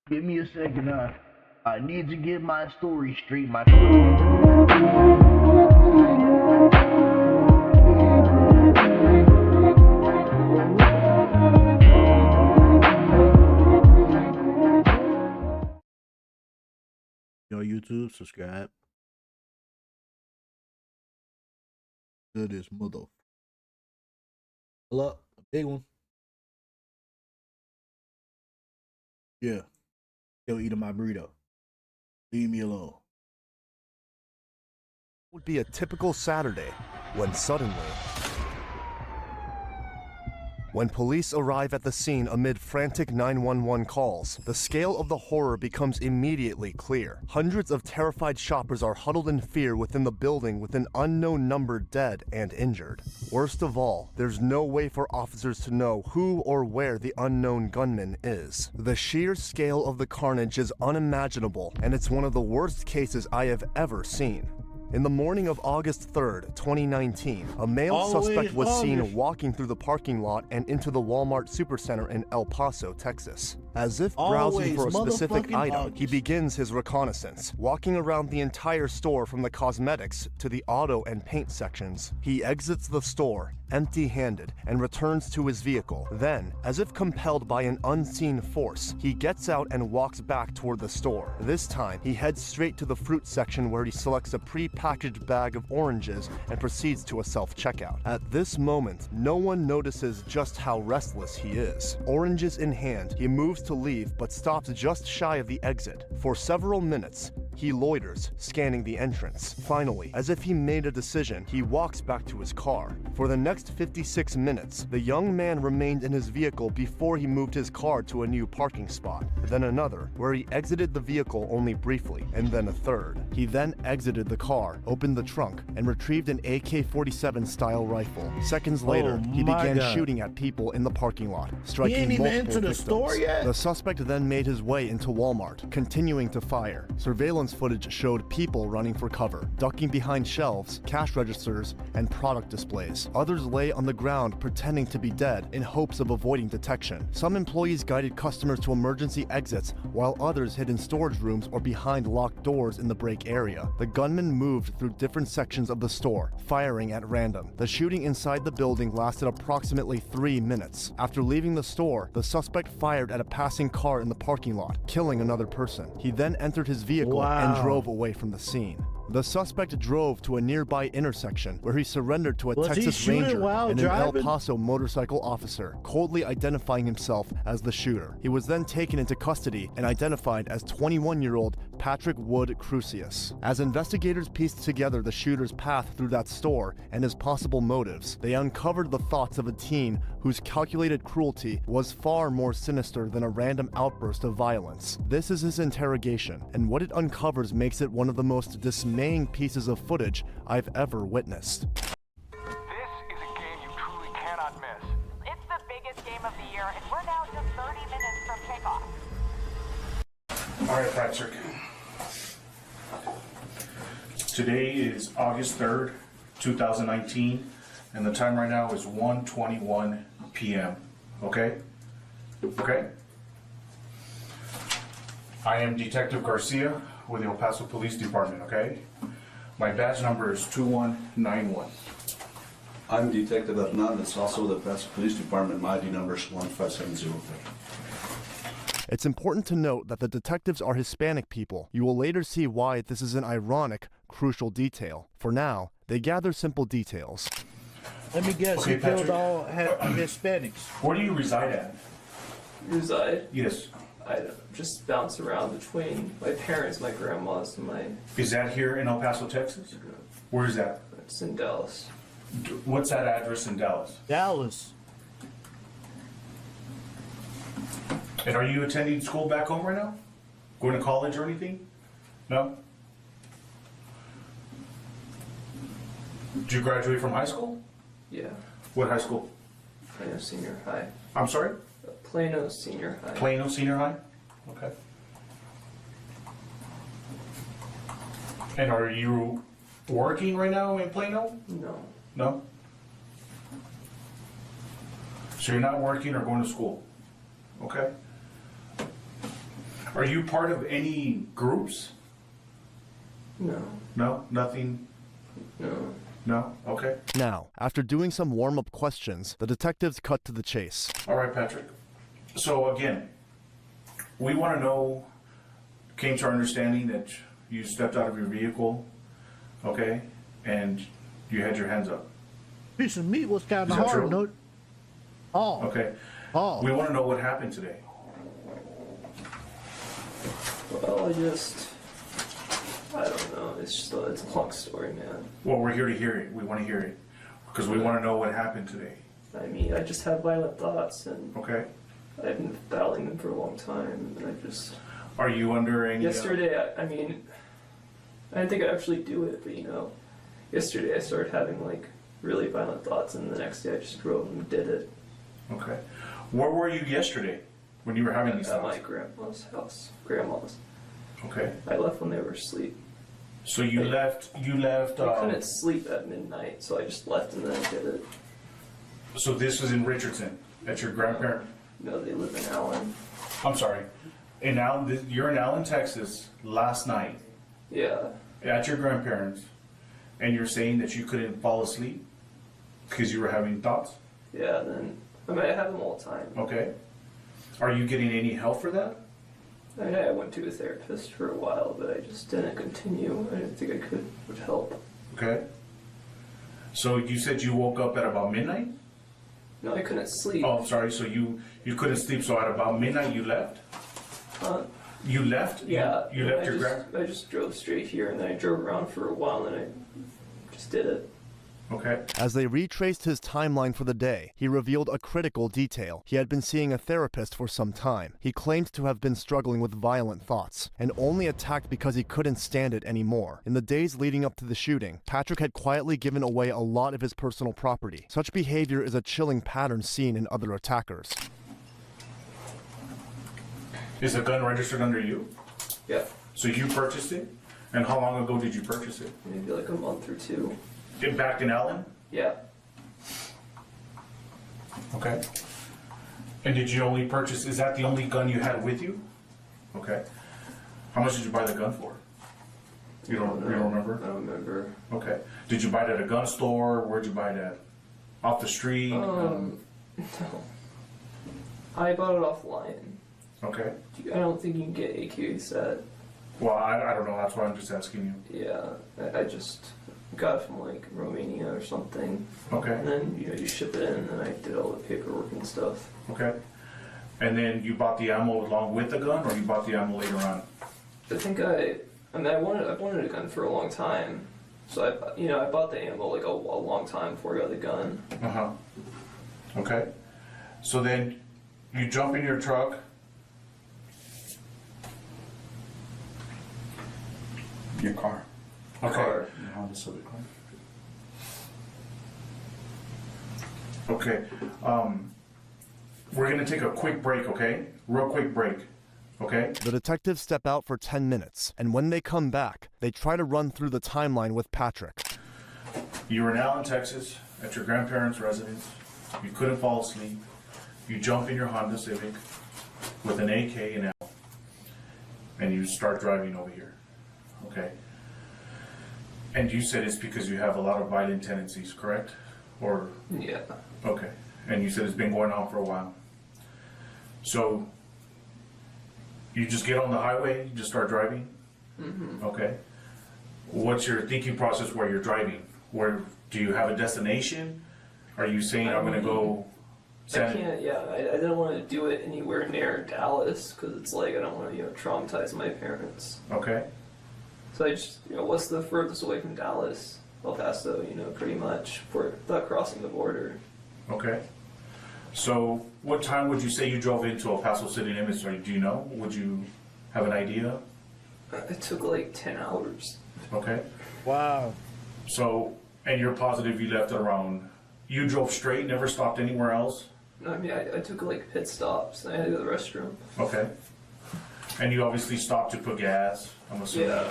Give me a second. I need to get my story straight. Yo, YouTube, subscribe to this mother. Hello, a big one. Yeah, still eating my burrito. Leave me alone. It would be a typical Saturday when suddenly, when police arrive at the scene amid frantic 911 calls, the scale of the horror becomes immediately clear. Hundreds of terrified shoppers are huddled in fear within the building with an unknown number dead and injured. Worst of all, there's no way for officers to know who or where the unknown gunman is. The sheer scale of the carnage is unimaginable, and it's one of the worst cases I have ever seen. In the morning of August 3rd, 2019, a male suspect was seen walking through the parking lot and into the Walmart Supercenter in El Paso, Texas. As if browsing for a specific item, he begins his reconnaissance, walking around the entire store from the cosmetics to the auto and paint sections. He exits the store, empty-handed, and returns to his vehicle. Then, as if compelled by an unseen force, he gets out and walks back toward the store. This time, he heads straight to the fruit section where he selects a pre-packaged bag of oranges and proceeds to a self-checkout. At this moment, no one notices just how restless he is. Oranges in hand, he moves to leave but stops just shy of the exit. For several minutes, he loiters, scanning the entrance. Finally, as if he made a decision, he walks back to his car. For the next 56 minutes, the young man remained in his vehicle before he moved his car to a new parking spot. Then another, where he exited the vehicle only briefly, and then a third. He then exited the car, opened the trunk, and retrieved an AK-47 style rifle. Seconds later, he began shooting at people in the parking lot, striking multiple victims. The suspect then made his way into Walmart, continuing to fire. Surveillance footage showed people running for cover, ducking behind shelves, cash registers, and product displays. Others lay on the ground pretending to be dead in hopes of avoiding detection. Some employees guided customers to emergency exits, while others hid in storage rooms or behind locked doors in the break area. The gunman moved through different sections of the store, firing at random. The shooting inside the building lasted approximately 3 minutes. After leaving the store, the suspect fired at a passing car in the parking lot, killing another person. He then entered his vehicle and drove away from the scene. The suspect drove to a nearby intersection where he surrendered to a Texas Ranger and an El Paso motorcycle officer, coldly identifying himself as the shooter. He was then taken into custody and identified as 21-year-old Patrick Wood Crucius. As investigators pieced together the shooter's path through that store and his possible motives, they uncovered the thoughts of a teen whose calculated cruelty was far more sinister than a random outburst of violence. This is his interrogation, and what it uncovers makes it one of the most dismaying pieces of footage I've ever witnessed. This is a game you truly cannot miss. It's the biggest game of the year, and we're now just 30 minutes from kickoff. All right, Patrick. Today is August 3rd, 2019, and the time right now is 1:21 p.m. Okay? Okay? I am Detective Garcia with the El Paso Police Department, okay? My badge number is 2191. I'm Detective Hernandez, also with the El Paso Police Department. My ID number is 15703. It's important to note that the detectives are Hispanic people. You will later see why this is an ironic, crucial detail. For now, they gather simple details. Let me guess, Okay, you killed Patrick. all Hispanics. Where do you reside at? Reside? Yes. I just bounce around between my parents, my grandma's, and my... Is that here in El Paso, Texas? Where is that? It's in Dallas. What's that address in Dallas? Dallas. And are you attending school back home right now? Going to college or anything? No? Did you graduate from high school? Yeah. What high school? Plano Senior High. I'm sorry? Plano Senior High. Plano Senior High? Okay. And are you working right now in Plano? No. No? So you're not working or going to school? Okay. Are you part of any groups? No. No? Nothing? No. No? Okay. Now, after doing some warm-up questions, the detectives cut to the chase. All right, Patrick. So again, we want to know, came to our understanding that you stepped out of your vehicle, okay, and you had your hands up. Piece of meat was kind Is of that hard, true? no? Oh, Okay. oh. We want to know what happened today. Well, I don't know. It's a long story, man. Well, we're here to hear it. We want to hear it because we want to know what happened today. I mean, I just have violent thoughts, and Okay. I've been battling them for a long time, and I just... Are you under any? Yesterday, I mean, I didn't think I'd actually do it, but you know, yesterday I started having like really violent thoughts, and the next day I just drove and did it. Okay. Where were you yesterday when you were having these At thoughts? my grandma's house. Grandma's. Okay. I left when they were asleep. So you left. You left. I couldn't sleep at midnight, so I just left and then I did it. So this was in Richardson at your grandparent. No, they live in Allen. I'm sorry. In Allen, you're in Allen, Texas. Last night Yeah. at your grandparents, and you're saying that you couldn't fall asleep because you were having thoughts. Yeah, then, I mean, I have them all the time. Okay. Are you getting any help for that? I mean, I went to a therapist for a while, but I just didn't continue. I didn't think I would help. Okay. So you said you woke up at about midnight? No, I couldn't sleep. Oh, I'm sorry. So you couldn't sleep. So at about midnight you left. You left? Yeah. You left your grand. I just drove straight here, and then I drove around for a while, and then I just did it. Okay. As they retraced his timeline for the day, he revealed a critical detail. He had been seeing a therapist for some time. He claimed to have been struggling with violent thoughts, and only attacked because he couldn't stand it anymore. In the days leading up to the shooting, Patrick had quietly given away a lot of his personal property. Such behavior is a chilling pattern seen in other attackers. Is the gun registered under you? Yeah. So you purchased it? And how long ago did you purchase it? Maybe like a month or two. Back in Allen? Yeah. Okay. And did you only purchase, is that the only gun you had with you? Okay. How much did you buy the gun for? You don't remember? I don't remember. Okay. Did you buy it at a gun store? Where'd you buy it at? Off the street? No. I bought it offline. Okay. I don't think you can get AK set. Well, I don't know. That's why I'm just asking you. Yeah, I just got it from like Romania or something. Okay. And then you ship it in, and then I did all the paperwork and stuff. Okay. And then you bought the ammo along with the gun, or you bought the ammo later on? I think I wanted a gun for a long time, so I bought the ammo like a long time before I got the gun. Uh-huh. Okay. So then you jump in your truck. Your car. Okay. Car. Your Honda Civic car. Okay. We're gonna take a quick break, okay? Real quick break. Okay? The detectives step out for 10 minutes, and when they come back, they try to run through the timeline with Patrick. You were in Allen, Texas, at your grandparents' residence. You couldn't fall asleep. You jump in your Honda Civic with an AK and L, and you start driving over here. Okay? And you said it's because you have a lot of violent tendencies, correct? Or, Yeah. okay. And you said it's been going on for a while. So, you just get on the highway, you just start driving? Mm-hmm. Okay. What's your thinking process where you're driving? Where, do you have a destination? Are you saying I'm gonna go? I can't. Yeah, I didn't want to do it anywhere near Dallas because it's like I don't want to traumatize my parents. Okay. So I just what's the furthest away from Dallas? El Paso, pretty much without crossing the border. Okay. So, what time would you say you drove into El Paso city limits? Do you know? Would you have an idea? It took like 10 hours. Okay. Wow. So, and you're positive you left it around. You drove straight, never stopped anywhere else? No, I mean, I took like pit stops. I had to go to the restroom. Okay. And you obviously stopped to put gas, I'm assuming. Yeah.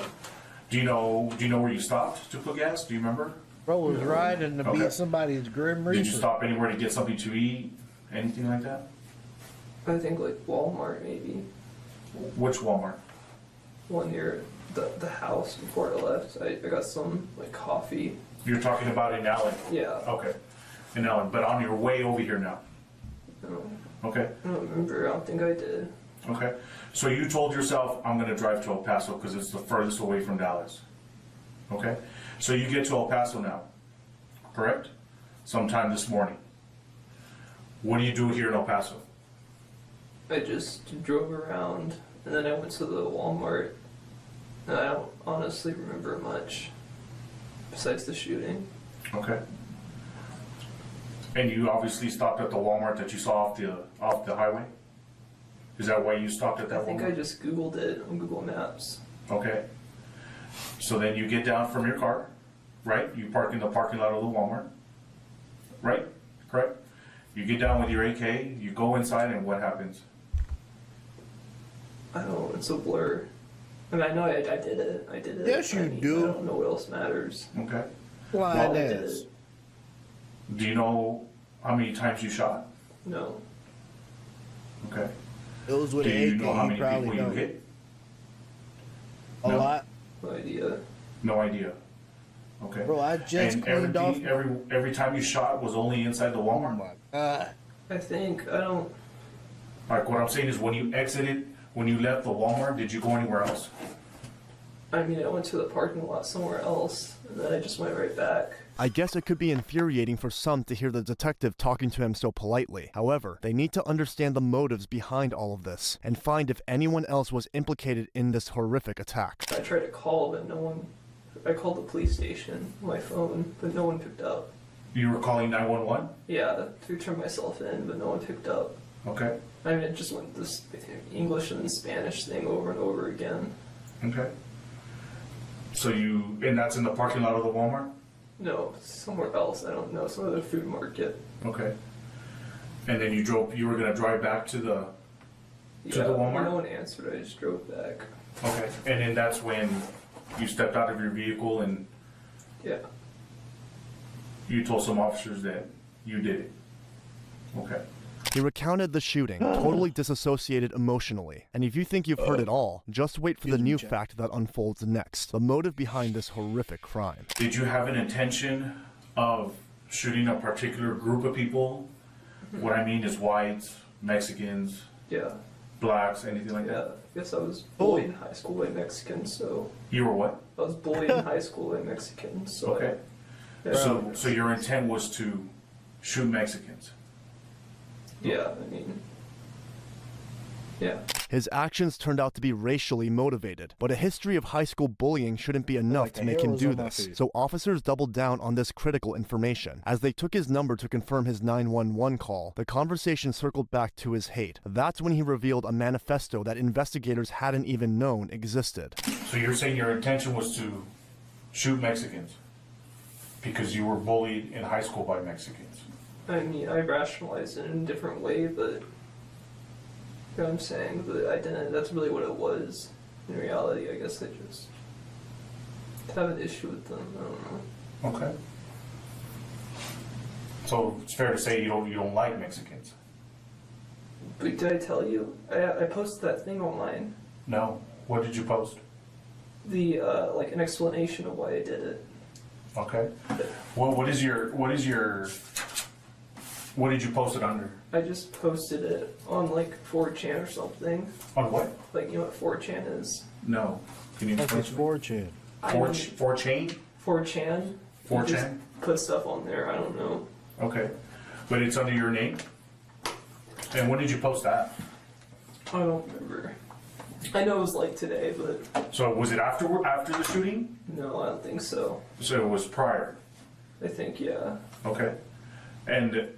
Do you know where you stopped to put gas? Do you remember? Bro was riding to Okay. beat somebody's Grim Reaper. Did you stop anywhere to get something to eat? Anything like that? I think like Walmart maybe. Which Walmart? One near the house before I left. I got some like coffee. You're talking about in Allen? Yeah. Okay. In Allen, but on your way over here now? No, Okay. I don't remember. I don't think I did. Okay. So you told yourself, I'm going to drive to El Paso because it's the furthest away from Dallas. Okay. So you get to El Paso now, correct? Sometime this morning. What do you do here in El Paso? I just drove around and then I went to the Walmart. And I don't honestly remember much besides the shooting. Okay. And you obviously stopped at the Walmart that you saw off the highway? Is that why you stopped at that I think Walmart? I just Googled it on Google Maps. Okay. So then you get down from your car, right? You park in the parking lot of the Walmart, right? Correct? You get down with your AK, you go inside, and what happens? I don't know, it's a blur. I mean, I know I did it. I did it. Yes, you do. I don't know what else matters. Okay. Why Well, I that? did it. Do you know how many times you shot? No. Okay. Those with Do an you AK, know how you many probably people you don't. hit? A No. lot. No idea. No idea. Okay. Bro, I just And cleaned off. every time you shot was only inside the Oh Walmart? my god. I think, I don't, Like what I'm saying is when you exited, when you left the Walmart, did you go anywhere else? I mean, I went to the parking lot somewhere else, and then I just went right back. I guess it could be infuriating for some to hear the detective talking to him so politely. However, they need to understand the motives behind all of this and find if anyone else was implicated in this horrific attack. I tried to call, but no one, I called the police station on my phone, but no one picked up. You were calling 911? Yeah, to turn myself in, but no one picked up. Okay. I mean, it just went this English and Spanish thing over and over again. Okay. So and that's in the parking lot of the Walmart? No, somewhere else, I don't know, some other food market. Okay. And then you were gonna drive back to the Yeah, Walmart? no one answered, I just drove back. Okay. And then that's when you stepped out of your vehicle and Yeah. you told some officers that you did it. Okay. He recounted the shooting, totally disassociated emotionally. And if you think you've heard it all, just wait for the new fact that unfolds next, the motive behind this horrific crime. Did you have an intention of shooting a particular group of people? What I mean is whites, Mexicans, Yeah. blacks, anything like Yeah. that? I guess I was bullied in high school by Mexicans, so. You were what? I was bullied in high school by Mexicans, so. Okay. Yeah. So your intent was to shoot Mexicans? Yeah, I mean. Yeah. His actions turned out to be racially motivated, but a history of high school bullying shouldn't be enough Like to the make him arrows do on my this. face. So officers doubled down on this critical information. As they took his number to confirm his 911 call, the conversation circled back to his hate. That's when he revealed a manifesto that investigators hadn't even known existed. So you're saying your intention was to shoot Mexicans because you were bullied in high school by Mexicans? I mean, I rationalized it in a different way, but. You know what I'm saying? But I didn't, that's really what it was. In reality, I guess I just have an issue with them. I don't know. Okay. So it's fair to say you don't like Mexicans? But did I tell you? I posted that thing online. No. What did you post? The, like an explanation of why I did it. Okay. Well, what did you post it under? I just posted it on like 4chan or something. On what? Like, you know what 4chan is? No. Can you Like explain it's to me? 4chan. 4chan? 4chan. You 4chan? just put stuff on there, I don't know. Okay. But it's under your name? And when did you post that? I don't remember. I know it was like today, but So was it after the shooting? no, I don't think so. So it was prior. I think, yeah. Okay. And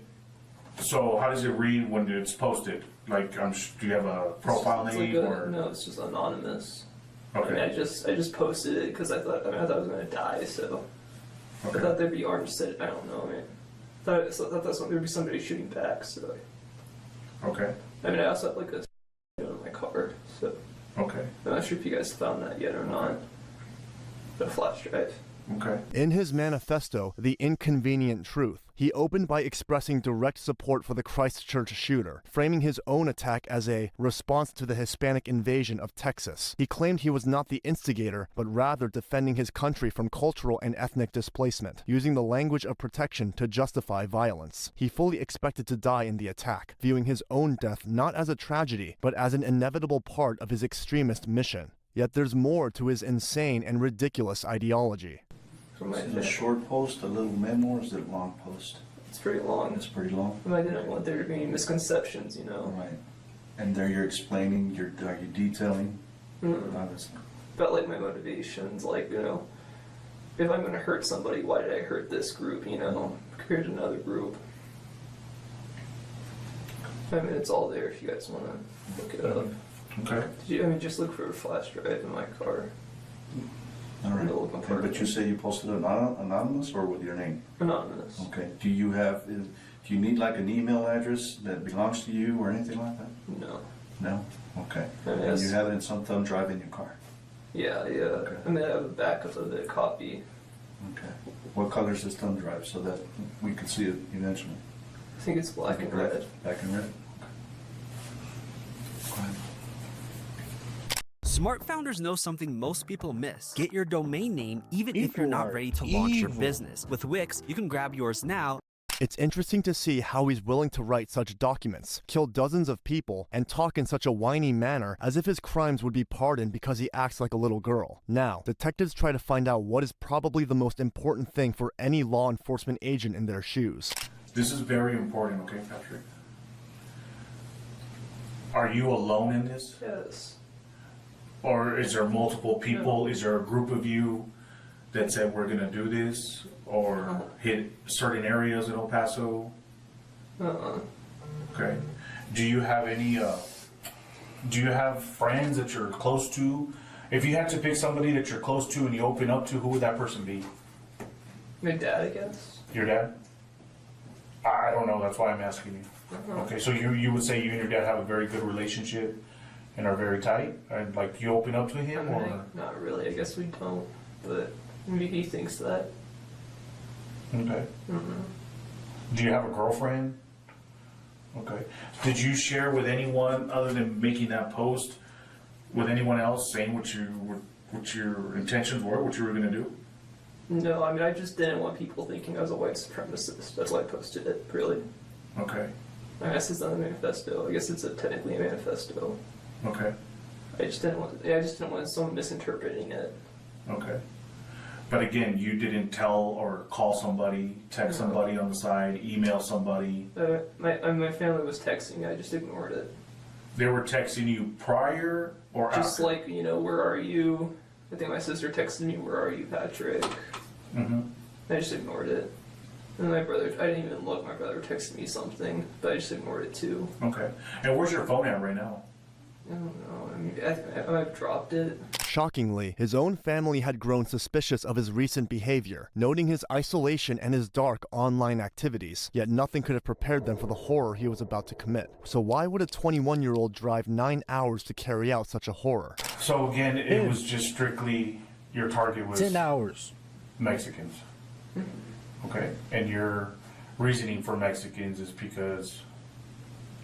so how does it read when it's posted? Like, do you have a profile It's name like or? no, it's just anonymous. I mean, Okay. I just posted it because I thought I was gonna die, so I Okay. thought there'd be armed sit. I don't know, man. I thought there'd be somebody shooting back. So Okay. I mean, I also have like a in my car, so Okay. I'm not sure if you guys found that yet or not. A flash drive. Okay. In his manifesto, The Inconvenient Truth, He opened by expressing direct support for the Christchurch shooter, framing his own attack as a response to the Hispanic invasion of Texas. He claimed he was not the instigator, but rather defending his country from cultural and ethnic displacement, using the language of protection to justify violence. He fully expected to die in the attack, viewing his own death not as a tragedy, but as an inevitable part of his extremist mission. Yet there's more to his insane and ridiculous ideology. Is it a short post, a little memo, or is it a long post? It's pretty long. It's pretty long. I didn't want there to be any misconceptions, you know. Right. And there you're explaining, are you detailing? Obviously. About like my motivations, like, you know, if I'm gonna hurt somebody, why did I hurt this group, you know, compared to another group? I mean, it's all there if you guys wanna look it up. Okay. Just look for a flash drive in my car. All right. Little Okay, but you say you posted it anonymous or with your name? Anonymous. Okay. Do you need like an email address that belongs to you or anything like that? No. No? Okay. And And you have it in some thumb drive in your car? Yeah. Okay. I mean, I have a backup of the copy. Okay. What color is this thumb drive so that we can see it eventually? I think it's black and red. Black and red? Okay. Go ahead. Smart founders know something most people miss. Get your domain name even if you're People not are ready to launch your evil. business. With Wix, you can grab yours now. It's interesting to see how he's willing to write such documents, kill dozens of people, and talk in such a whiny manner as if his crimes would be pardoned because he acts like a little girl. Now, detectives try to find out what is probably the most important thing for any law enforcement agent in their shoes. This is very important, okay, Patrick? Are you alone in this? Yes. Or is there multiple people? Is there a group of you that said we're gonna do this? Or hit certain areas in El Paso? Okay. Do you have any, do you have friends that you're close to? If you had to pick somebody that you're close to and you open up to, who would that person be? My dad, I guess. Your dad? I don't know, that's why I'm asking you. Okay, so you would say you and your dad have a very good relationship and are very tight? And like you open up to him I mean, or? not really. I guess we don't. But maybe he thinks that. Okay. Do you have a girlfriend? Okay. Did you share with anyone other than making that post with anyone else saying what your intentions were, what you were gonna do? No, I mean, I just didn't want people thinking I was a white supremacist. That's why I posted it, really. Okay. I guess it's not a manifesto. I guess it's technically a manifesto. Okay. I just didn't want someone misinterpreting it. Okay. But again, you didn't tell or call somebody, text somebody on the side, email somebody. My family was texting me. I just ignored it. They were texting you prior or Just after? like, you know, where are you? I think my sister texted me, where are you, Patrick? Mm-hmm. I just ignored it. And my brother, I didn't even look. My brother texted me something, but I just ignored it too. Okay. And where's your phone at right now? I don't know. I mean, I've dropped it. Shockingly, his own family had grown suspicious of his recent behavior, noting his isolation and his dark online activities, yet nothing could have prepared them for the horror he was about to commit. So why would a 21-year-old drive 9 hours to carry out such a horror? So again, it was just strictly, your target was 10 hours. Mexicans. Okay. And your reasoning for Mexicans is because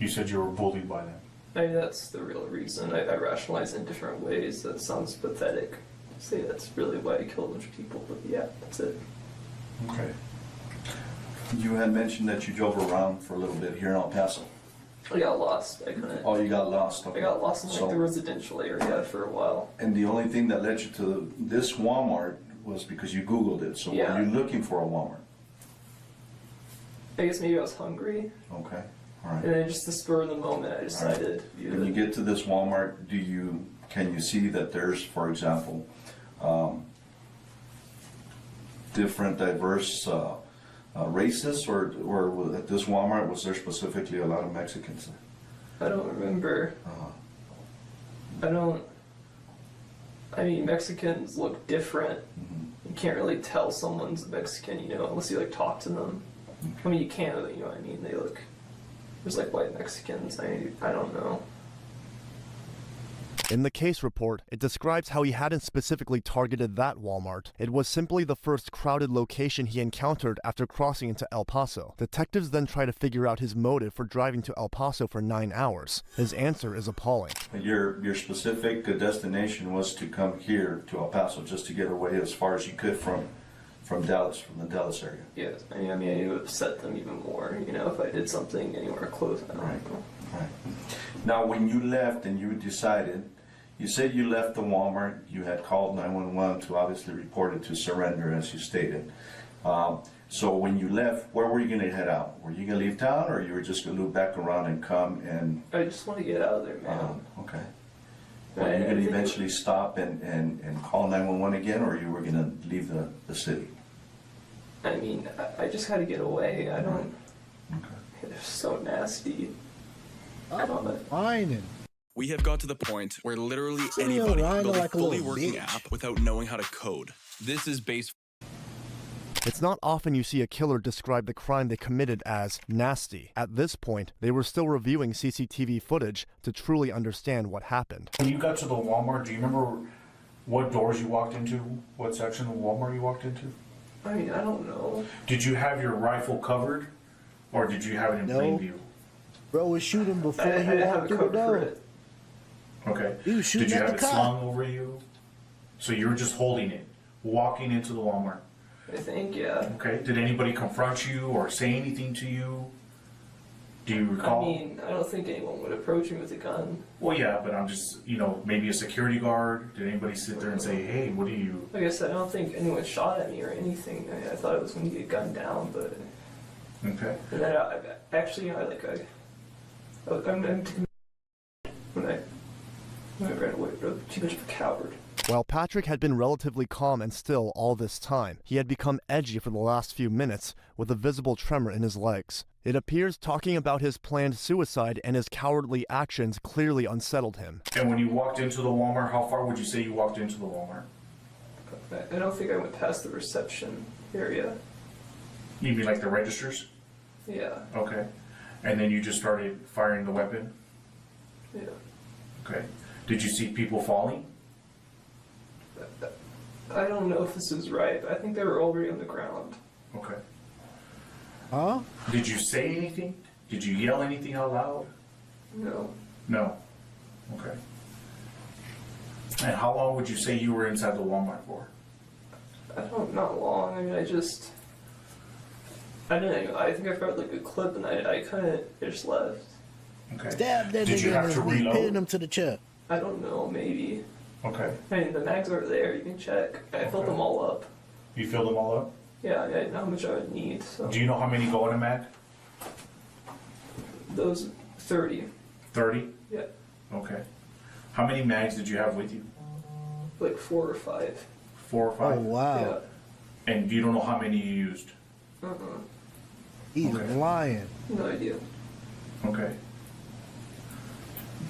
you said you were bullied by them. I mean, that's the real reason. I rationalize in different ways. That sounds pathetic to say that's really why I killed a bunch of people, but yeah, that's it. Okay. You had mentioned that you drove around for a little bit here in El Paso. I got lost. I couldn't. Oh, you got lost. I Okay. got lost in like So- the residential area for a while. And the only thing that led you to this Walmart was because you Googled it. So Yeah. were you looking for a Walmart? I guess maybe I was hungry, Okay. All right. and then just the spur of the moment, I decided. When you get to this Walmart, can you see that there's, for example, different diverse races, or at this Walmart was there specifically a lot of Mexicans? I don't remember. I mean, Mexicans look different. You can't really tell someone's Mexican, you know, unless you like talk to them. I mean, you can, but you know what I mean? They look. There's like white Mexicans. I don't know. In the case report, it describes how he hadn't specifically targeted that Walmart. It was simply the first crowded location he encountered after crossing into El Paso. Detectives then try to figure out his motive for driving to El Paso for 9 hours. His answer is appalling. Your specific destination was to come here to El Paso just to get away as far as you could from Dallas, from the Dallas area. Yes, I mean, it would upset them even more, you know, if I did something anywhere close. I don't know. Right. Now, when you left and you decided, you said you left the Walmart, you had called 911 to obviously report it to surrender, as you stated. So when you left, where were you going to head out? Were you going to leave town, or you were just going to loop back around and come and... I just want to get out of there, man. Okay. Were you going to eventually stop and call 911 again, or you were going to leave the city? I mean, I just had to get away. I don't... Okay. They're so nasty. Whining. We have got to the point where literally Video anybody whining can build a like a fully little working bitch. app without knowing how to code. This is base. It's not often you see a killer describe the crime they committed as nasty. At this point, they were still reviewing CCTV footage to truly understand what happened. When you got to the Walmart, do you remember what doors you walked into? What section of Walmart you walked into? I mean, I don't know. Did you have your rifle covered, or did you have it in No. plain view? Bro was shooting before I he didn't have walked a through the cover for door. it. Okay. He was shooting Did you at have the it cop. slung over you? So you were just holding it, walking into the Walmart. I think, yeah. Okay. Did anybody confront you or say anything to you? Do you I recall? mean, I don't think anyone would approach me with a gun. Well, yeah, but I'm just, maybe a security guard. Did anybody sit there and say, "Hey, what are you?" Like I said, I don't think anyone shot at me or anything. I thought I was going to get gunned down, but... Okay. And then I'm when I ran away, bro, too much of a coward. While Patrick had been relatively calm and still all this time, he had become edgy for the last few minutes with a visible tremor in his legs. It appears talking about his planned suicide and his cowardly actions clearly unsettled him. And when you walked into the Walmart, how far would you say you walked into the Walmart? I don't think I went past the reception area. You mean like the registers? Yeah, Okay. And then you just started firing the weapon? yeah. Okay. Did you see people falling? I don't know if this is right, but I think they were already on the ground. Okay. Huh? Did you say anything? Did you yell anything out loud? No. No. Okay. And how long would you say you were inside the Walmart for? Not long. I mean, I think I felt like a clip and I kind of just left. Okay. Stab that Did you nigga have in to his knee, reload? pin him to the chest. I don't know, maybe. Okay. I mean, the mags are there, you can check. I filled Okay. them all up. You filled them all up? Yeah, I know how much I would need, so. Do you know how many go in a mag? Those 30. 30? Yeah. Okay. How many mags did you have with you? Like 4 or 5. 4 or 5? Oh, wow. Yeah. And you don't know how many you used? He's Okay. lying. No idea. Okay.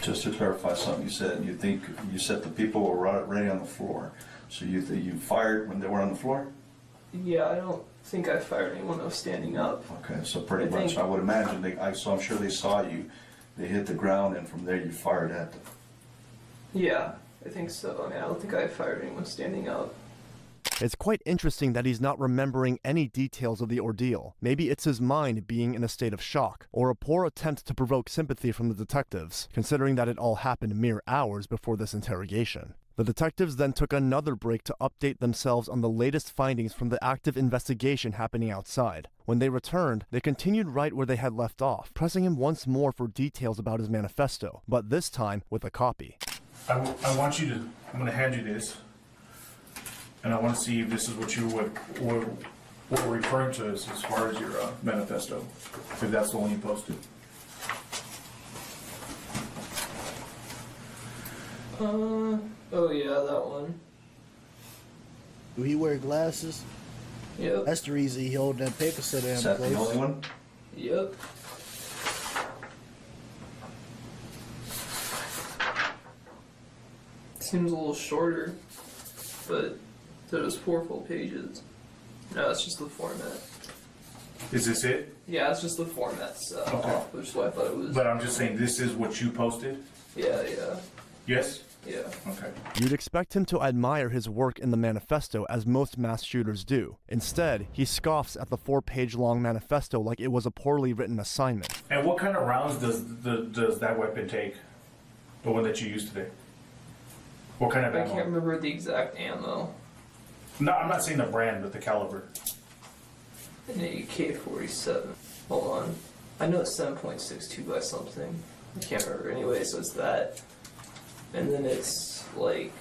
Just to clarify something you said, you said the people were already on the floor. So you fired when they were on the floor? Yeah, I don't think I fired anyone that was standing up. Okay, so pretty I much, think- I would imagine, so I'm sure they saw you, they hit the ground, and from there you fired at them. Yeah, I think so. I mean, I don't think I fired anyone standing up. It's quite interesting that he's not remembering any details of the ordeal. Maybe it's his mind being in a state of shock, or a poor attempt to provoke sympathy from the detectives, considering that it all happened mere hours before this interrogation. The detectives then took another break to update themselves on the latest findings from the active investigation happening outside. When they returned, they continued right where they had left off, pressing him once more for details about his manifesto, but this time with a copy. I want you to, I'm going to hand you this. And I want to see if this is what you what we're referring to as far as your manifesto, if that's the one you posted. Oh yeah, that one. Do he wear glasses? Yep. That's the reason he hold that paper so damn Is that close. the only one? Yep. Seems a little shorter, but there was 4 full pages. No, it's just the format. Is this it? Yeah, it's just the format stuff, Okay. which is why I thought it was. But I'm just saying, this is what you posted? Yeah, yeah. Yes? Yeah. Okay. You'd expect him to admire his work in the manifesto as most mass shooters do. Instead, he scoffs at the 4-page-long manifesto like it was a poorly written assignment. And what kind of rounds does that weapon take? The one that you used today? What kind of I ammo? can't remember the exact ammo. No, I'm not saying the brand, but the caliber. An AK-47. Hold on. I know it's 7.62 by something. I can't remember anyway, so it's that. And then it's like,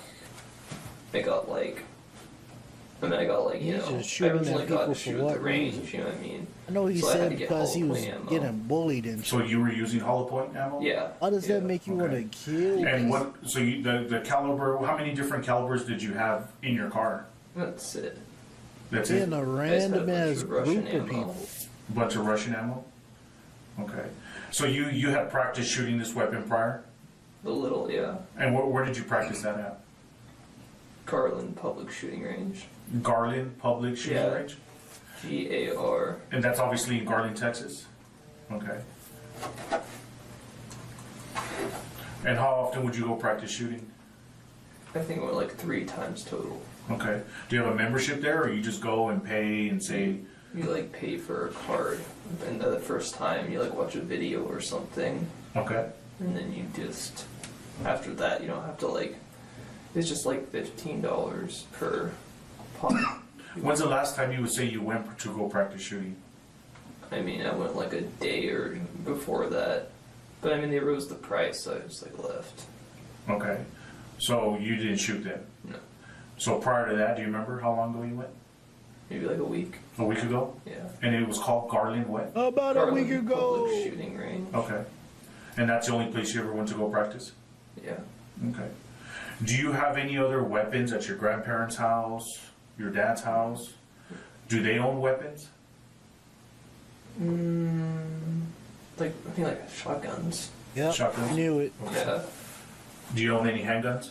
I got like, you He's know, just I shooting originally at got people to for shoot at what the range, reason? you know what I mean? I know he So I had said to get because he hollow was point ammo. getting bullied and So you were using hollow point ammo? Yeah. How does yeah. that make you want to Okay. kill? And what? So the caliber? How many different calibers did you have in your car? That's it. That's in it. a I just had a random bunch ass of group Russian of ammo. people. A bunch of Russian ammo. Okay. So you had practiced shooting this weapon prior? A little, yeah. And where did you practice that at? Garland Public Shooting Range. Garland Public Shooting Yeah. Range? GAR. And that's obviously in Garland, Texas? Okay. And how often would you go practice shooting? I think it went like 3 times total. Okay. Do you have a membership there, or you just go and pay and say, You like pay for a card, and the first time you like watch a video or something, okay, and then you just, after that you don't have to like, it's just like $15 per pop. when's the last time you would say you went to go practice shooting? I mean, I went like a day or before that, but I mean they rose the price, so I just like left. Okay. So you didn't shoot then? No, So prior to that, do you remember how long ago you went? maybe like a week. A week ago? Yeah. And it was called Garland what? About a Garland week ago. Public Shooting Range. Okay. And that's the only place you ever went to go practice? Yeah. Okay. Do you have any other weapons at your grandparents' house, your dad's house? Do they own weapons? Like I think like shotguns. Yep, Shotguns? I knew it. Yeah. Do you own any handguns?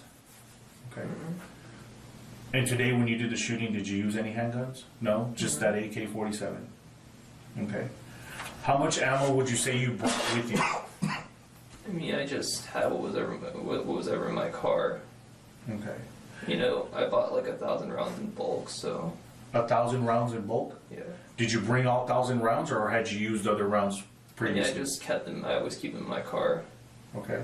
Okay. And today when you did the shooting, did you use any handguns? No? Just that AK-47? Okay. How much ammo would you say you brought with you? I mean, I just had what was ever in my car. Okay. You know, I bought like 1,000 rounds in bulk, so 1,000 rounds in bulk? yeah. Did you bring all 1,000 rounds, or had you used other rounds Yeah, I previously? just kept them. I always keep them in my car. Okay.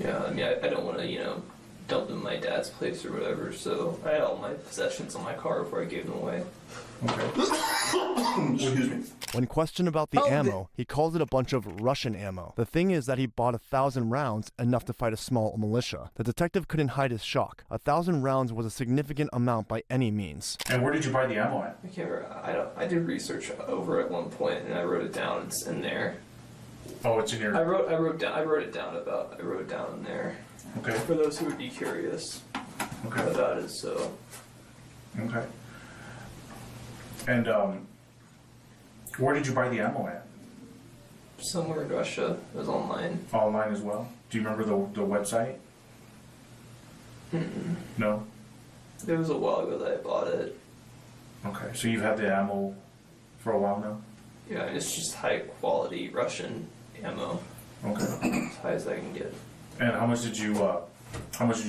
Yeah, I mean, I don't want to, you know, dump them in my dad's place or whatever. So I had all my possessions in my car before I gave them away. Okay. Excuse me. When questioned about the ammo, he calls it a bunch of Russian ammo. The thing is that he bought 1,000 rounds, enough to fight a small militia. The detective couldn't hide his shock. 1,000 rounds was a significant amount by any means. And where did you buy the ammo at? I can't remember. I did research over at one point and I wrote it down. It's in there. Oh, it's in your... I wrote it down in there. Okay. For those who would be curious Okay. about it. So Okay. And where did you buy the ammo at? somewhere in Russia, it was online. Online as well? Do you remember the website? No? It was a while ago that I bought it. Okay. So you've had the ammo for a while now? Yeah, it's just high quality Russian ammo, Okay. as high as I can get. And how much did you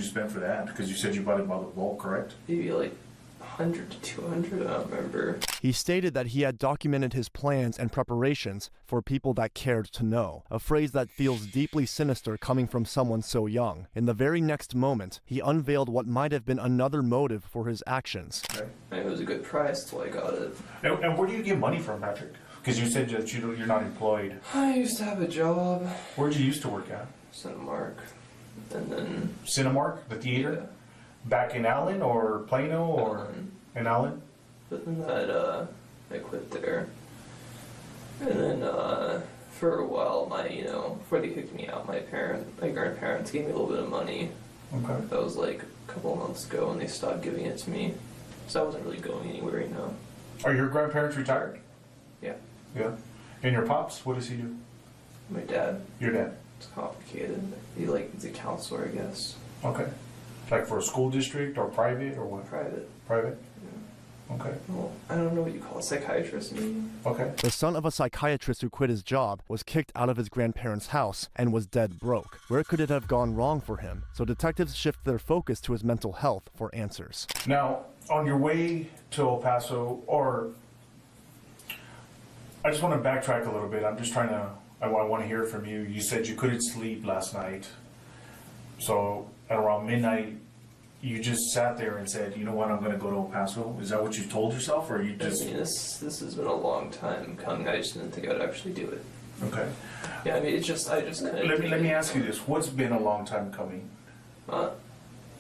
spend for that? Because you said you bought it by the bulk, correct? Maybe like 100 to 200, I don't remember. He stated that he had documented his plans and preparations for people that cared to know, a phrase that feels deeply sinister coming from someone so young. In the very next moment, he unveiled what might have been another motive for his actions. Okay. And it was a good price, so I got it. And where do you get money from, Patrick? Because you said that you're not employed. I used to have a job, Where'd you used to work at? Cinemark, and then Cinemark, the theater? Back in Allen or Plano or in Allen? but then that I quit there, and then for a while, before they kicked me out, my grandparents gave me a little bit of money. Okay. That was like a couple of months ago, and they stopped giving it to me, so I wasn't really going anywhere, you know. Are your grandparents retired? Yeah, Yeah. And your pops, what does he do? my dad. Your dad? It's complicated. He's a counselor, I guess. Okay. Like for a school district or private or what? Private. Private? Okay. Well, I don't know what you call a psychiatrist meeting. Okay. The son of a psychiatrist who quit his job was kicked out of his grandparents' house and was dead broke. Where could it have gone wrong for him? So detectives shift their focus to his mental health for answers. Now, on your way to El Paso, or I just want to backtrack a little bit. I'm just trying to, I want to hear from you. You said you couldn't sleep last night. So at around midnight, you just sat there and said, you know what, I'm going to go to El Paso. Is that what you told yourself, or you just? I mean, this has been a long time coming. I just didn't think I'd actually do it. Okay. Yeah, I mean, I just couldn't. Let me ask you this. What's been a long time coming? I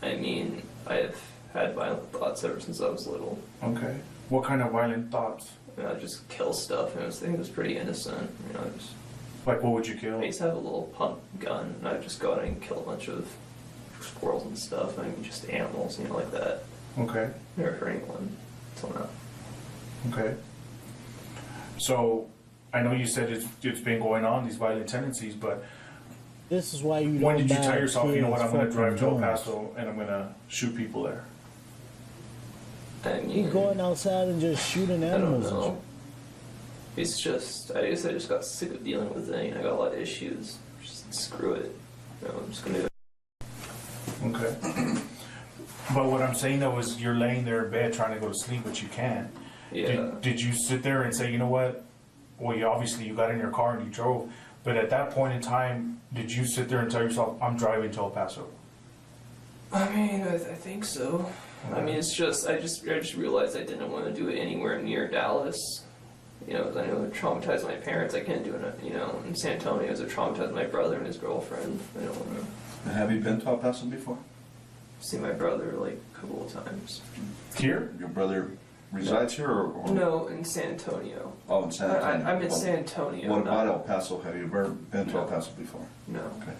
mean, I've had violent thoughts ever since I was little. Okay. What kind of violent thoughts? I mean, I'd just kill stuff, and I think it was pretty innocent. You know, Like, what would you kill? I used to have a little pump gun, and I'd just go out and kill a bunch of squirrels and stuff. I mean, just animals, you know, like that. Okay. Never hurt anyone until now. Okay. So, I know you said it's been going on, these violent tendencies, but This is why you when don't did you buy tell yourself, you know what, I'm going to kids drive to El fucking Paso and I'm going to shoot people there? I mean, going outside and just shooting I don't animals and know. It's just, I guess I just got sick of dealing with it. You know, I got a lot of issues. Just screw it. You know, I'm just gonna do it. Okay. But what I'm saying though is you're laying there in bed trying to go to sleep, but you can't. Yeah. Did you sit there and say, you know what? Well, you obviously you got in your car and you drove, but at that point in time, did you sit there and tell yourself, I'm driving to El Paso? I mean, I think so. I mean, it's just, I just realized I didn't want to do it anywhere near Dallas. You know, I know it traumatized my parents. I can't do it, you know, in San Antonio. It traumatized my brother and his girlfriend. I don't want to Have you been to El Paso before? see my brother like a couple of times. Here? Your brother resides here, or? No, in San Antonio. Oh, in San Antonio. I'm in San Antonio. What about not- El Paso? Have you ever been to El Paso before? No. Okay.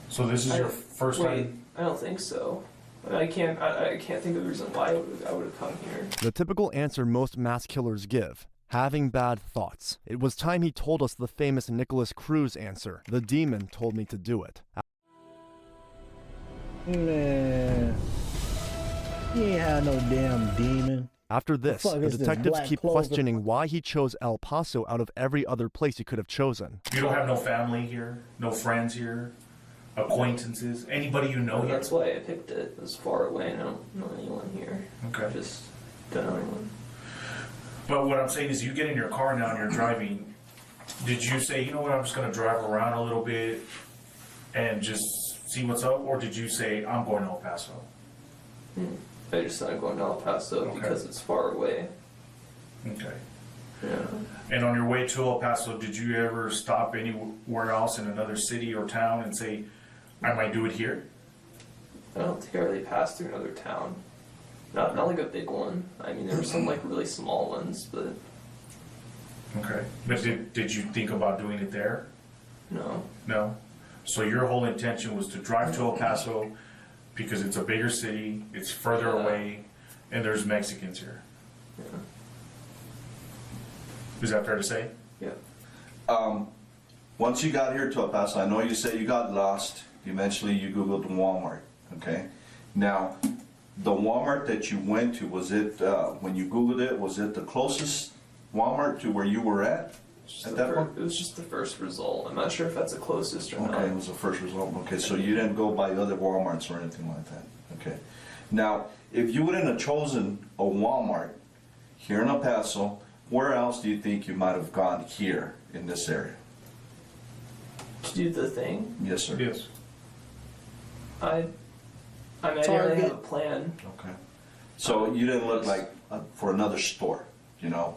So this is your first Wait, time? I don't think so. I can't think of the reason why I would have come here. The typical answer most mass killers give: having bad thoughts. It was time he told us the famous Nicholas Cruz answer: the demon told me to do it. Man, he ain't had no damn demon. After this, fuck the is this, detectives Black keep Clover? questioning why he chose El Paso out of every other place he could have chosen. You don't have no family here, no friends here, acquaintances, anybody you know here? That's why I picked it. It was far away and I don't know anyone here. Okay. Just don't know anyone. But what I'm saying is you get in your car now and you're driving. Did you say, you know what, I'm just going to drive around a little bit and just see what's up? Or did you say, I'm going to El Paso? I just started going to El Paso Okay. because it's far away. Okay. Yeah. And on your way to El Paso, did you ever stop anywhere else in another city or town and say, I might do it here? I don't think I really passed through another town. Not like a big one. I mean, there were some like really small ones, but Okay. But did you think about doing it there? no. No? So your whole intention was to drive to El Paso because it's a bigger city, it's further Yeah. away, and there's Mexicans here. Yeah. Is that fair to say? Yeah. Once you got here to El Paso, I know you said you got lost. Eventually you Googled Walmart, okay? Now, the Walmart that you went to, was it, when you Googled it, was it the closest Walmart to where you were at that point? It was just the first result. I'm not sure if that's the closest or Okay, it not. was the first result. Okay, so you didn't go by other Walmarts or anything like that. Okay. Now, if you wouldn't have chosen a Walmart here in El Paso, where else do you think you might have gone here in this area? To do the thing, Yes, sir. Yes. I mean, I didn't really have a plan. Okay. So you didn't look like for another store, you know?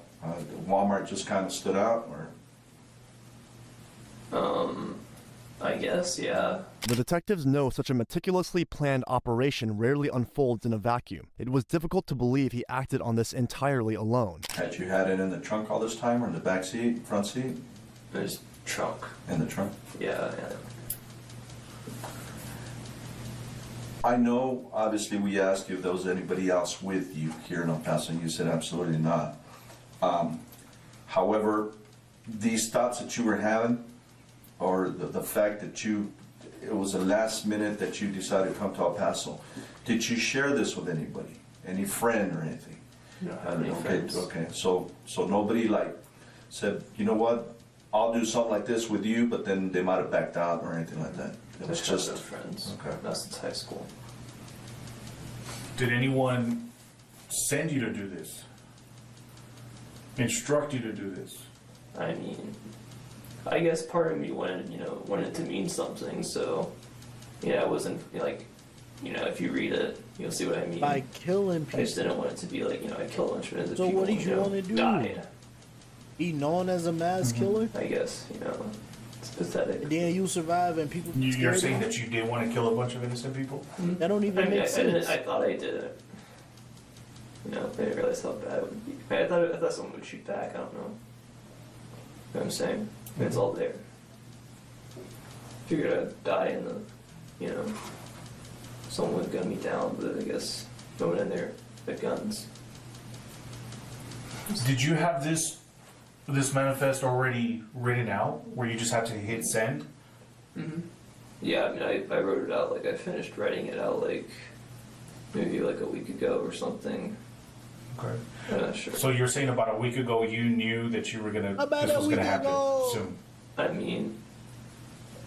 Walmart just kind of stood out, or? I guess, yeah. The detectives know such a meticulously planned operation rarely unfolds in a vacuum. It was difficult to believe he acted on this entirely alone. Had you had it in the trunk all this time, or in the back seat, front seat? There's trunk. In the trunk? Yeah. I know, obviously, we asked you if there was anybody else with you here in El Paso, and you said absolutely not. However, these thoughts that you were having, or the fact that it was the last minute that you decided to come to El Paso, did you share this with anybody? Any friend or anything? You don't have any friends. Okay. So nobody like said, you know what, I'll do something like this with you, but then they might have backed out or anything like that. It was Just just no friends. okay. That's since high school. Did anyone send you to do this? Instruct you to do this? I mean, I guess part of me wanted it to mean something. So, yeah, it wasn't like, if you read it, you'll see what I mean. By killing people. I just didn't want it to be like, I killed a bunch of So people. what did you want to do? Died. Be known as a mass killer? I guess, it's pathetic. And then you survive and people. You're saying that you did want to kill a bunch of innocent people? That don't even make sense. I thought I did it. I didn't realize how bad it would be. I thought someone would shoot back. I don't know. You know what I'm saying? It's all there. Figured I'd die in the, someone would gun me down, but I guess no one in there with guns. Did you have this manifest already written out, where you just had to hit send? Mm-hmm. Yeah, I mean, I wrote it out, I finished writing it out, maybe a week ago or something. Okay. I'm not sure. So you're saying about a week ago you knew that you were this was gonna happen soon? I mean,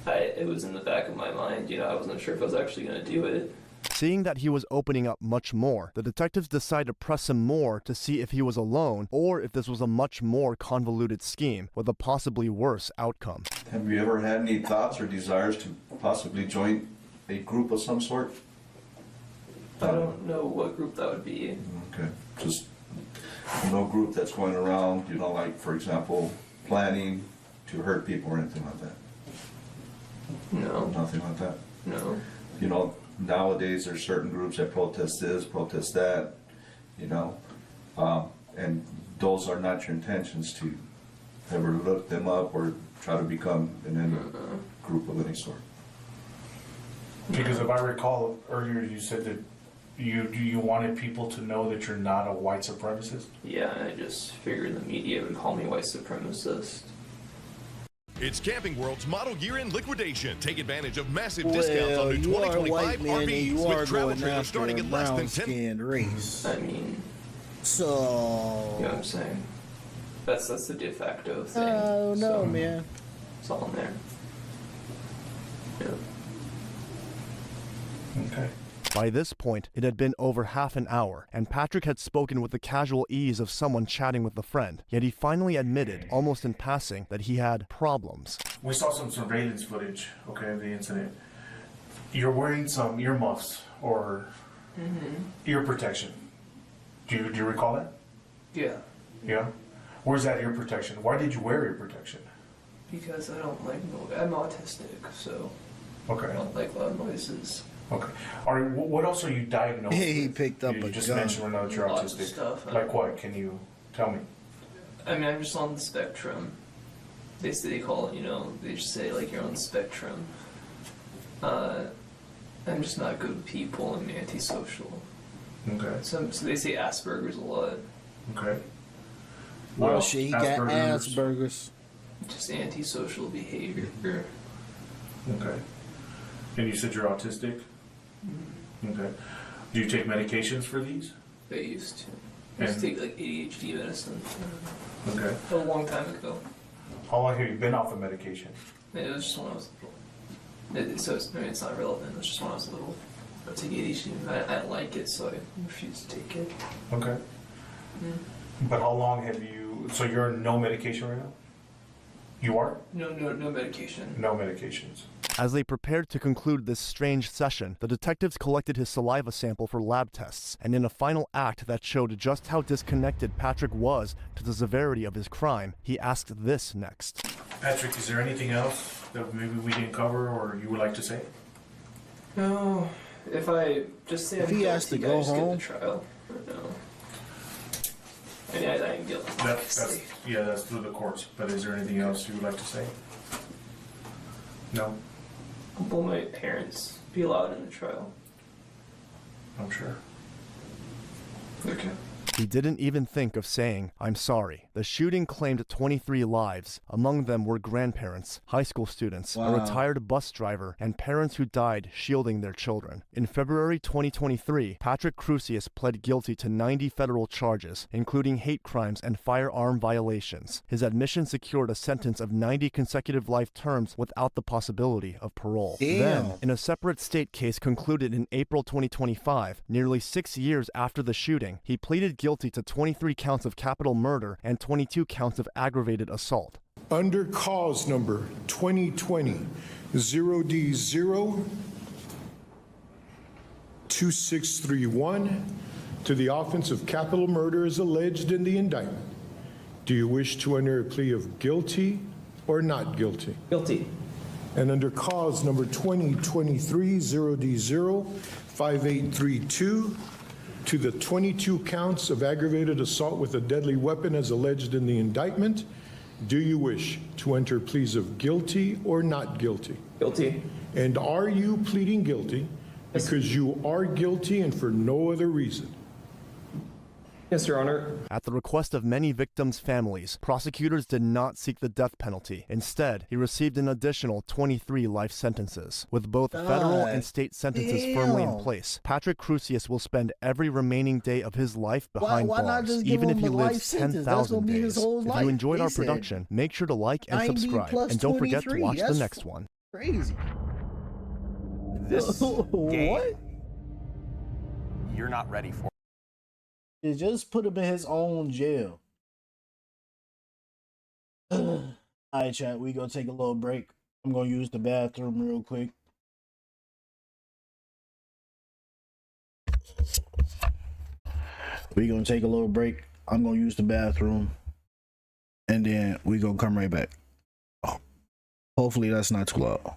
it was in the back of my mind, I wasn't sure if I was actually going to do it. Seeing that he was opening up much more, the detectives decided to press him more to see if he was alone or if this was a much more convoluted scheme with a possibly worse outcome. Have you ever had any thoughts or desires to possibly join a group of some sort? I don't know what group that would be. Okay, just no group that's going around, for example, planning to hurt people or anything like that? No. Nothing like that? No. Nowadays there's certain groups that protest this, protest that, and those are not your intentions to ever look them up or try to become in any group of any sort. Because if I recall earlier, you said that you wanted people to know that you're not a white supremacist? Yeah, I just figured the media would call me white supremacist. It's Camping World's model year-end liquidation. Take advantage of massive discounts on new 2025 RVs with travel trailers starting at less than 10. Race. I mean, so. You know what I'm saying? That's the de facto thing. Oh no, man. It's all in there. Yeah. Okay. By this point, it had been over half an hour, and Patrick had spoken with the casual ease of someone chatting with a friend. Yet he finally admitted, almost in passing, that he had problems. We saw some surveillance footage, of the incident. You're wearing some earmuffs or ear protection. Do you recall that? Yeah. Yeah? Where's that ear protection? Why did you wear ear protection? Because I don't like noise. I'm autistic, so I don't like loud noises. Okay. What else are you diagnosed with? He picked up you a just gun. mentioned that you're Lots of autistic. stuff. Like what? Can you tell me? I mean, I'm just on the spectrum. They call it, they just say, you're on the spectrum. I'm just not good with people. I'm antisocial. Okay. So they say Asperger's a lot. Okay. Well, she got Asperger's. Just antisocial behavior. Okay. And you said you're autistic? Okay. Do you take medications for these? I used to. I used to take ADHD medicine. Okay. A long time ago. How long have you been off of medication? It was just when I was little. So it's not relevant. It's just when I was little. I take ADHD. I don't like it, so I refuse to take it. Okay. But how long have you? So you're on no medication right now? You are? No medication. No medications. As they prepared to conclude this strange session, the detectives collected his saliva sample for lab tests, and in a final act that showed just how disconnected Patrick was to the severity of his crime, he asked this next. Patrick, is there anything else that maybe we didn't cover or you would like to say? No. If I just say if he has to go home, get the trial. No. I mean, I am guilty. That's through the courts. But is there anything else you would like to say? No. Will my parents be allowed in the trial? I'm sure. Okay. He didn't even think of saying, "I'm sorry." The shooting claimed 23 lives. Among them were grandparents, high school students, a retired bus driver, and parents who died shielding their children. In February 2023, Patrick Crusius pled guilty to 90 federal charges, including hate crimes and firearm violations. His admission secured a sentence of 90 consecutive life terms without the possibility of parole. Then, in a separate state case concluded in April 2025, nearly 6 years after the shooting, he pleaded guilty to 23 counts of capital murder and 22 counts of aggravated assault. Under cause number 2020 0D0 2631 to the offense of capital murder as alleged in the indictment, do you wish to enter a plea of guilty or not guilty? Guilty. And under cause number 2023 0D0 5832 to the 22 counts of aggravated assault with a deadly weapon as alleged in the indictment, do you wish to enter pleas of guilty or not guilty? Guilty. And are you pleading guilty because you are guilty and for no other reason? Yes, Your Honor. At the request of many victims' families, prosecutors did not seek the death penalty. Instead, he received an additional 23 life sentences. With both federal and state sentences firmly in place, Patrick Crusius will spend every remaining day of his life behind bars, even if he lives 10,000 days. If you enjoyed our production, make sure to like and subscribe, and don't forget to watch the next one. Crazy. This game, what? you're not ready for. It just put him in his own jail. All right, chat. We gonna take a little break. I'm gonna use the bathroom real quick. We gonna take a little break. I'm gonna use the bathroom, and then we gonna come right back. Oh, hopefully that's not too loud.